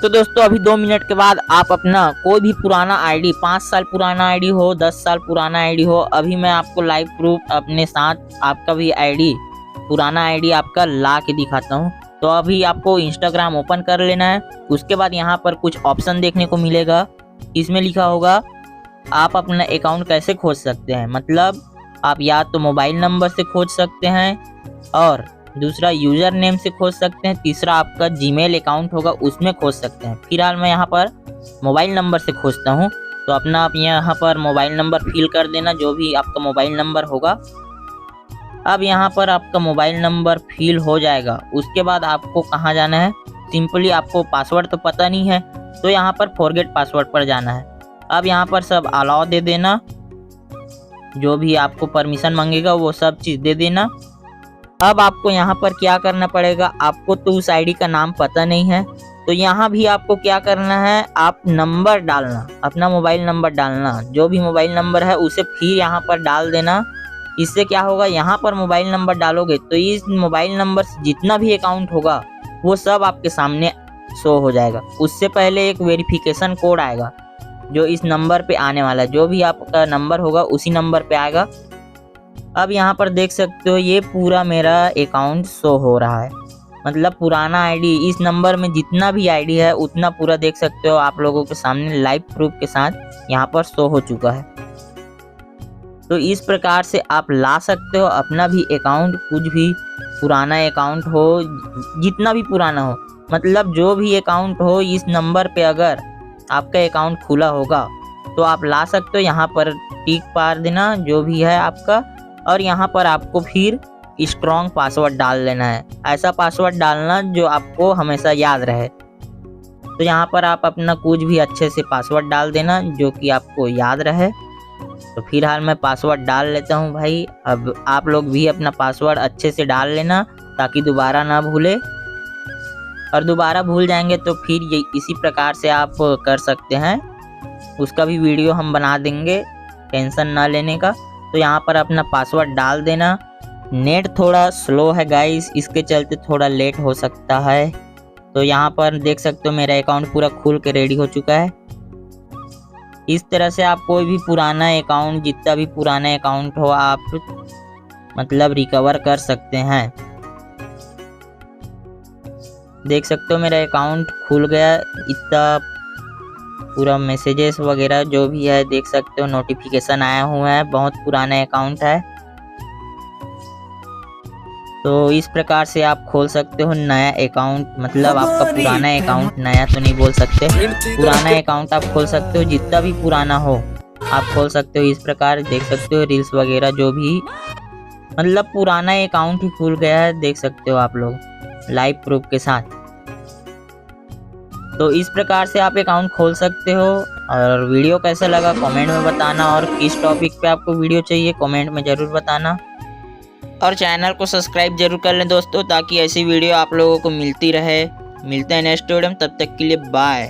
तो दोस्तों अभी 2 मिनट के बाद आप अपना कोई भी पुराना आईडी, 5 साल पुराना आईडी हो, 10 साल पुराना आईडी हो, अभी मैं आपको लाइव प्रूफ अपने साथ आपका भी आईडी, पुराना आईडी आपका ला के दिखाता हूँ। तो अभी आपको इंस्टाग्राम ओपन कर लेना है। उसके बाद यहाँ पर कुछ ऑप्शन देखने को मिलेगा, इसमें लिखा होगा आप अपना अकाउंट कैसे खोज सकते हैं। मतलब आप या तो मोबाइल नंबर से खोज सकते हैं और दूसरा यूज़र नेम से खोज सकते हैं, तीसरा आपका जीमेल अकाउंट होगा उसमें खोज सकते हैं। फिलहाल मैं यहाँ पर मोबाइल नंबर से खोजता हूँ। तो अपना आप यहाँ पर मोबाइल नंबर फिल कर देना, जो भी आपका मोबाइल नंबर होगा। अब यहाँ पर आपका मोबाइल नंबर फिल हो जाएगा। उसके बाद आपको कहाँ जाना है, सिंपली आपको पासवर्ड तो पता नहीं है तो यहाँ पर फॉरगेट पासवर्ड पर जाना है। अब यहाँ पर सब अलाउ दे देना, जो भी आपको परमिशन मांगेगा वो सब चीज़ दे देना। अब आपको यहाँ पर क्या करना पड़ेगा, आपको तो उस आईडी का नाम पता नहीं है तो यहाँ भी आपको क्या करना है, आप नंबर डालना, अपना मोबाइल नंबर डालना, जो भी मोबाइल नंबर है उसे फिर यहाँ पर डाल देना। इससे क्या होगा, यहाँ पर मोबाइल नंबर डालोगे तो इस मोबाइल नंबर से जितना भी अकाउंट होगा वो सब आपके सामने शो हो जाएगा। उससे पहले एक वेरिफिकेशन कोड आएगा जो इस नंबर पे आने वाला है, जो भी आपका नंबर होगा उसी नंबर पे आएगा। अब यहाँ पर देख सकते हो ये पूरा मेरा अकाउंट शो हो रहा है, मतलब पुराना आईडी, इस नंबर में जितना भी आईडी है उतना पूरा देख सकते हो आप लोगों के सामने लाइव प्रूफ के साथ यहाँ पर शो हो चुका है। तो इस प्रकार से आप ला सकते हो अपना भी अकाउंट, कुछ भी पुराना अकाउंट हो, जितना भी पुराना हो, मतलब जो भी अकाउंट हो इस नंबर पे अगर आपका अकाउंट खुला होगा तो आप ला सकते हो। यहाँ पर टिक पार देना जो भी है आपका, और यहाँ पर आपको फिर स्ट्रॉन्ग पासवर्ड डाल लेना है। ऐसा पासवर्ड डालना जो आपको हमेशा याद रहे। तो यहाँ पर आप अपना कुछ भी अच्छे से पासवर्ड डाल देना जो कि आपको याद रहे। तो फिलहाल मैं पासवर्ड डाल लेता हूँ भाई। अब आप लोग भी अपना पासवर्ड अच्छे से डाल लेना ताकि दोबारा ना भूले, और दोबारा भूल जाएंगे तो फिर ये इसी प्रकार से आप कर सकते हैं। उसका भी वीडियो हम बना देंगे, टेंशन ना लेने का। तो यहाँ पर अपना पासवर्ड डाल देना। नेट थोड़ा स्लो है गाइस, इसके चलते थोड़ा लेट हो सकता है। तो यहाँ पर देख सकते हो मेरा अकाउंट पूरा खुल के रेडी हो चुका है। इस तरह से आप कोई भी पुराना अकाउंट, जितना भी पुराना अकाउंट हो, आप मतलब रिकवर कर सकते हैं। देख सकते हो मेरा अकाउंट खुल गया, इतना पूरा मैसेजेस वगैरह जो भी है देख सकते हो, नोटिफिकेशन आया हुआ है, बहुत पुराना अकाउंट है। तो इस प्रकार से आप खोल सकते हो नया अकाउंट, मतलब आपका पुराना अकाउंट, नया तो नहीं बोल सकते, पुराना अकाउंट आप खोल सकते हो, जितना भी पुराना हो आप खोल सकते हो। इस प्रकार देख सकते हो रील्स वगैरह जो भी, मतलब पुराना अकाउंट ही खुल गया है, देख सकते हो आप लोग लाइव प्रूफ के साथ। तो इस प्रकार से आप अकाउंट खोल सकते हो। और वीडियो कैसा लगा कमेंट में बताना, और किस टॉपिक पे आपको वीडियो चाहिए कमेंट में ज़रूर बताना, और चैनल को सब्सक्राइब जरूर कर लें दोस्तों, ताकि ऐसी वीडियो आप लोगों को मिलती रहे। मिलते हैं नेक्स्ट वीडियो में, तब तक के लिए बाय।